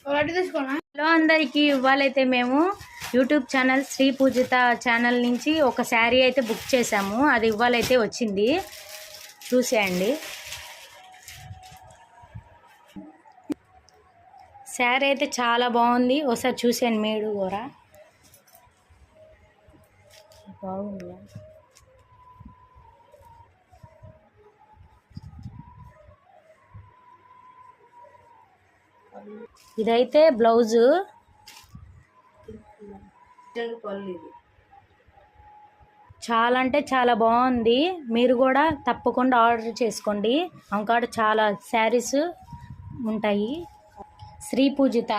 Hello అందరికీ, ఇవాళైతే మేము YouTube channel Shri పూజిత channel నుంచి ఒక శారీ అయితే బుక్ చేసాము. అది ఇవాళైతే వచ్చింది, చూసేయండి. శారీ అయితే చాలా బాగుంది, ఒకసారి చూసేయండి మీరు కూడా. బాగుంది. ఇదైతే బ్లౌజు, చాలా అంటే చాలా బాగుంది. మీరు కూడా తప్పకుండా ఆర్డర్ చేసుకోండి. అంకాడ చాలా శారీస్ ఉంటాయి. శ్రీ పూజిత